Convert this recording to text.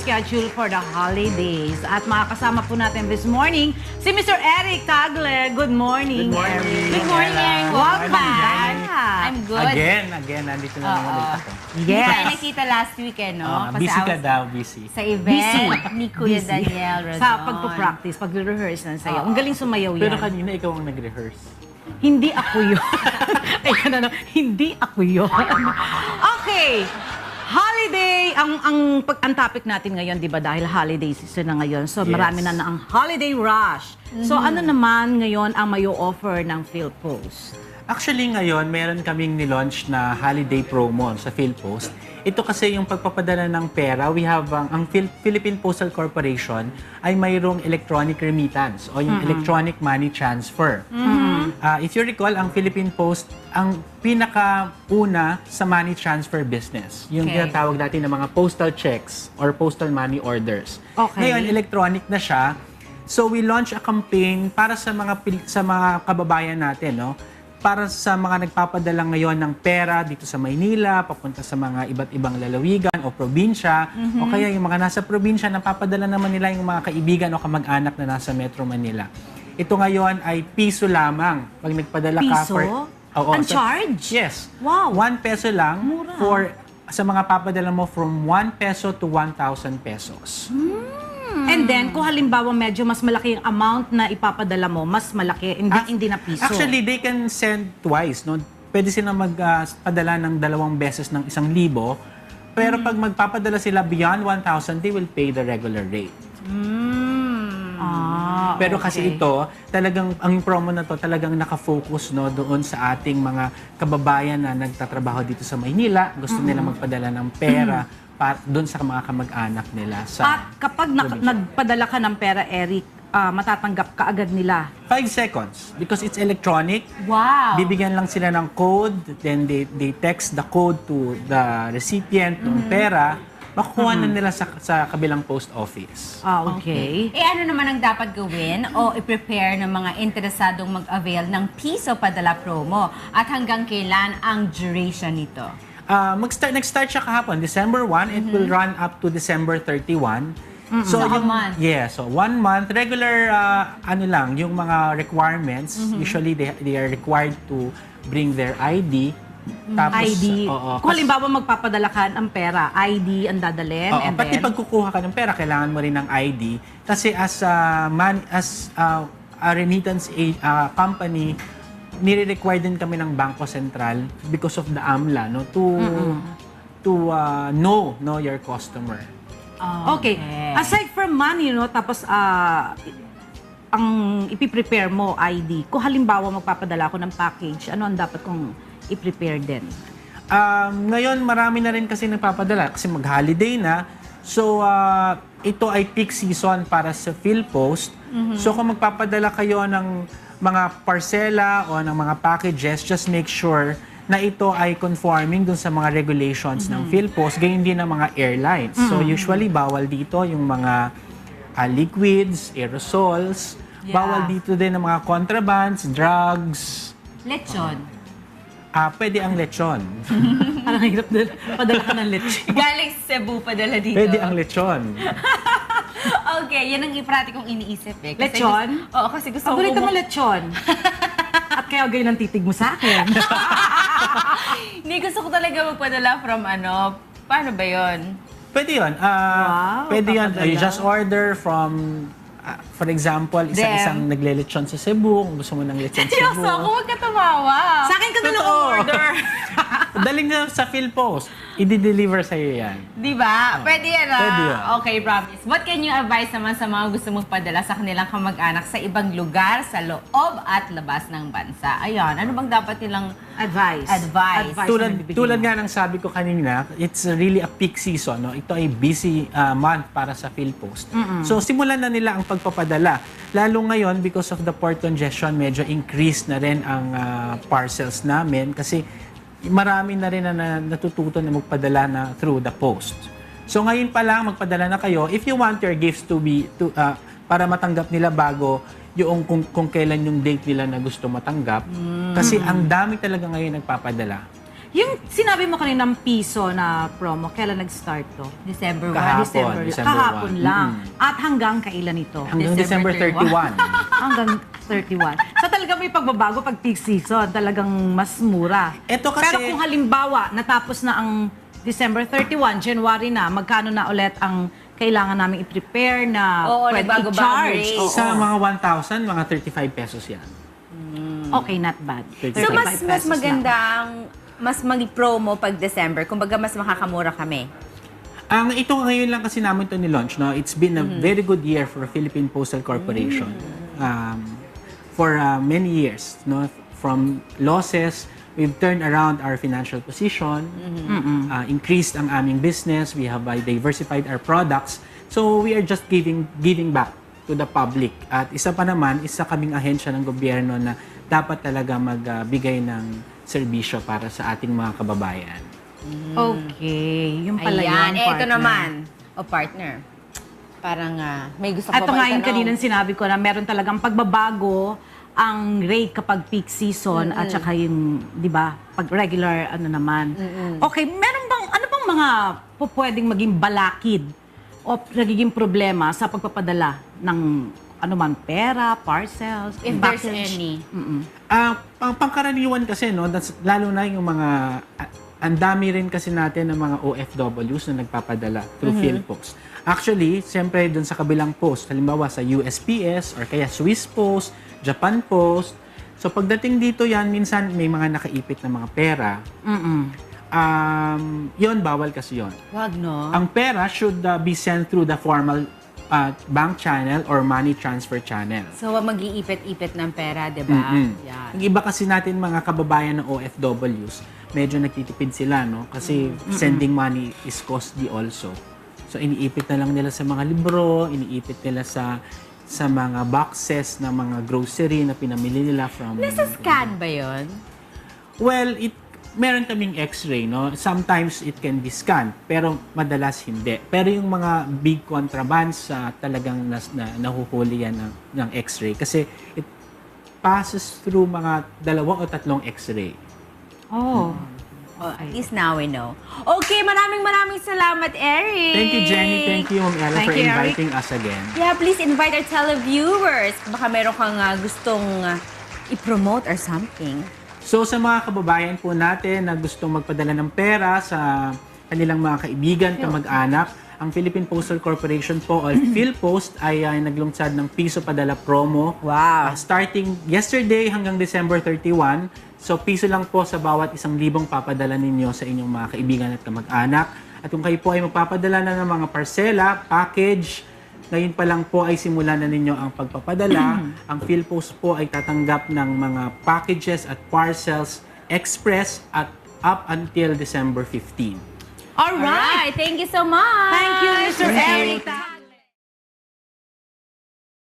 schedule for the holidays. At makakasama po natin this morning si Mr. Eric Tagle. Good morning, Good morning. Eric. Good morning, Eric. Welcome Welcome back. I'm good. Again, nandito na naman ulit ako. Hindi Yes. tayo nakita last week, eh, no? Kasi Busy I ka was daw, busy. Sa event Busy. ni Kuya Busy. Daniel Rodon. Sa pagpo-practice, pag-rehearse ng sayaw. Ang galing sumayaw yan. Pero kanina ikaw ang nag-rehearse. Hindi ako yun. Ayan na, hindi ako yun. Okay. Holiday, ang topic natin ngayon, di ba, dahil holiday season na ngayon. So, Yes. marami na ang holiday rush. So, ano naman ngayon ang may offer ng PhilPost? Actually ngayon, meron kaming nilaunch na holiday promo sa PhilPost. Ito kasi yung pagpapadala ng pera. We have ang Philippine Postal Corporation ay mayroong electronic remittance o yung electronic money transfer. If you recall, ang Philippine Post ang pinakauna sa money transfer business. Yung Okay. tinatawag natin ng mga postal checks or postal money orders. Okay. Ngayon, electronic na siya. So we launch a campaign para sa mga kababayan natin, no? Para sa mga nagpapadala ngayon ng pera dito sa Maynila, papunta sa mga iba't ibang lalawigan o probinsya, o kaya yung mga nasa probinsya, napapadala naman nila yung mga kaibigan o kamag-anak na nasa Metro Manila. Ito ngayon ay piso lamang pag nagpadala ka Piso? Oo, Uncharged? Yes. Wow. 1 peso lang Mura. sa mga papadala mo from 1 peso to 1,000 pesos. And then, kung halimbawa medyo mas malaki yung amount na ipapadala mo, mas malaki, hindi na piso. Actually, they can send twice, no? Pwede sila magpadala ng 2 beses ng 1,000. Pero pag magpapadala sila beyond 1,000, they will pay the regular rate. Pero kasi okay. ito, talagang ang promo na to talagang nakafocus, no, doon sa ating mga kababayan na nagtatrabaho dito sa Maynila, gusto nila magpadala ng pera doon sa mga kamag-anak nila sa At kapag nagpadala ka ng pera, Eric, matatanggap ka agad nila. 5 seconds because it's electronic. Wow. Bibigyan lang sila ng code, then they text the code to the recipient ng pera, makukuha na nila sa kabilang post office. Okay. Eh, ano naman ang dapat gawin o i-prepare ng mga interesadong mag-avail ng piso padala promo? At hanggang kailan ang duration nito? Nag-start siya kahapon, December 1, it will run up to December 31. So, a month. Yeah, so 1 month. Regular, yung mga requirements, usually they are required to bring their ID. Tapos, ID. oo, Kung halimbawa magpapadala ka ng pera, ID ang dadalhin. oo, And pati then, pag kukuha ka ng pera, kailangan mo rin ng ID. Kasi as a remittance company, nire-require din kami ng Bangko Sentral because of the AMLA, no, to know your customer. okay. Aside from money, no, tapos ang ipiprepare mo, ID. Kung halimbawa magpapadala ako ng package, ano ang dapat kong i-prepare din? Ngayon, marami na rin kasi nagpapadala kasi mag-holiday na. So, ito ay peak season para sa PhilPost. So, kung magpapadala kayo ng mga parsela o ng mga packages, just make sure na ito ay conforming dun sa mga regulations ng PhilPost, gayon din ng mga airlines. So, usually, bawal dito yung mga liquids, aerosols. Yeah. Bawal dito din ng mga contrabands, drugs. Lechon. Pwede ang lechon. Parang hirap din. Padala ka ng lechon. Galing Cebu padala dito. Pwede ang lechon. Okay, yan ang iprati kong iniisip eh. Kasi Lechon? Oo, kasi gusto Ang gulit ko... mo lechon. At kaya ganyan ang titig mo sa akin. Hindi, gusto ko talaga magpadala from paano ba yon? Pwede yun. Pwede yun. papadala. You just order from, for example, isang naglelechon sa Cebu. Kung gusto mo ng lechon sa Seryoso, Cebu. huwag ka tumawa. Sa akin ka na lang Totoo. order. Daling na sa PhilPost. I-deliver sa'yo yan. Di ba? Pwede yan Pwede yan. Okay, promise. What can you advise naman sa mga gusto mong padala sa kanilang kamag-anak sa ibang lugar, sa loob at labas ng bansa? Ayan, ano bang dapat nilang Advice. Advice. na bibigyan Tulad mo. nga ng sabi ko kanina, it's really a peak season. No? Ito ay busy month para sa PhilPost. So simulan na nila ang pagpapadala. Lalo ngayon, because of the port congestion, medyo increased na rin ang parcels namin kasi marami na rin na natututo na magpadala na through the post. So ngayon pa lang, magpadala na kayo. If you want your gifts para matanggap nila bago yung kung kailan yung date nila na gusto matanggap. Kasi ang dami talaga ngayon nagpapadala. Yung sinabi mo kanina ng piso na promo, kailan nag-start to? December 1. Kahapon. December Kahapon 1. lang. At hanggang kailan ito? Hanggang December December 31. Hanggang 31. So talagang may pagbabago pag peak season. Talagang mas mura. Ito kasi- Pero kung halimbawa, natapos na ang December 31, January na, magkano na ulit ang kailangan namin i-prepare na Oo, pwede nagbago-bago i-charge? rate. Oo. Sa mga 1,000, mga 35 pesos yan. Okay, not bad. 35 So, 35 mas pesos lang. magandang, mas mag-promo pag December. Kumbaga, mas makakamura kami. Ang ito ngayon lang kasi namin ito ni-launch, no? It's been a very good year for Philippine Postal Corporation. For many years, no? From losses, we've turned around our financial position, increased ang aming business, we have diversified our products. So we are just giving back to the public. At isa pa naman, isa kaming ahensya ng gobyerno na dapat talaga magbigay ng serbisyo para sa ating mga kababayan. Okay, yung pala Ayan. yun, Ito partner. naman. Partner. Parang may gusto ko At ba nga yung itanong? kanina sinabi ko na meron talagang pagbabago ang rate kapag peak season at saka yung, di ba, pag regular, ano naman. Okay, meron bang, ano bang mga pwedeng maging balakid o nagiging problema sa pagpapadala ng ano man, pera, parcels, If there's package? any. Pangkaraniwan kasi, no, lalo na yung mga, ang dami rin kasi natin ng mga OFWs na nagpapadala through PhilPost. Actually, siyempre dun sa kabilang post, halimbawa sa USPS or kaya Swiss Post, Japan Post. So pagdating dito yan, minsan may mga nakaipit na mga pera. Yon bawal kasi yon. Wag, no? Ang pera should be sent through the formal bank channel or money transfer channel. So, wag mag-iipit-ipit ng pera, di ba? Yan. Yung iba kasi natin mga kababayan ng OFWs, medyo nagtitipid sila, no? Kasi sending money is costly also. So iniipit na lang nila sa mga libro, iniipit nila sa mga boxes na mga grocery na pinamili nila from... Nasa scan ba yun? Well, meron kaming x-ray, no? Sometimes it can be scanned, pero madalas hindi. Pero yung mga big contrabands, talagang nahuhuli yan ng x-ray. Kasi it passes through mga 2 o 3 x-ray. Oh. At least now we know. Okay, maraming salamat, Eric. Thank you, Jenny. Thank you, Ma'am Ella, Thank for you, Eric. inviting us again. Yeah, please invite our televiewers. Baka meron kang gustong i-promote or something. So sa mga kababayan po natin na gustong magpadala ng pera sa kanilang mga kaibigan, kamag-anak, ang Philippine Postal Corporation po o PhilPost ay naglungsad ng piso padala promo. Wow. Starting yesterday hanggang December 31. So piso lang po sa bawat 1,000 papadala ninyo sa inyong mga kaibigan at kamag-anak. At kung kayo po ay magpapadala na ng mga parsela, package, ngayon pa lang po ay simulan na ninyo ang pagpapadala. Ang PhilPost po ay tatanggap ng mga packages at parcels express at up until December 15. All right. Alright, thank you so much. Thank you, Mr. Eric.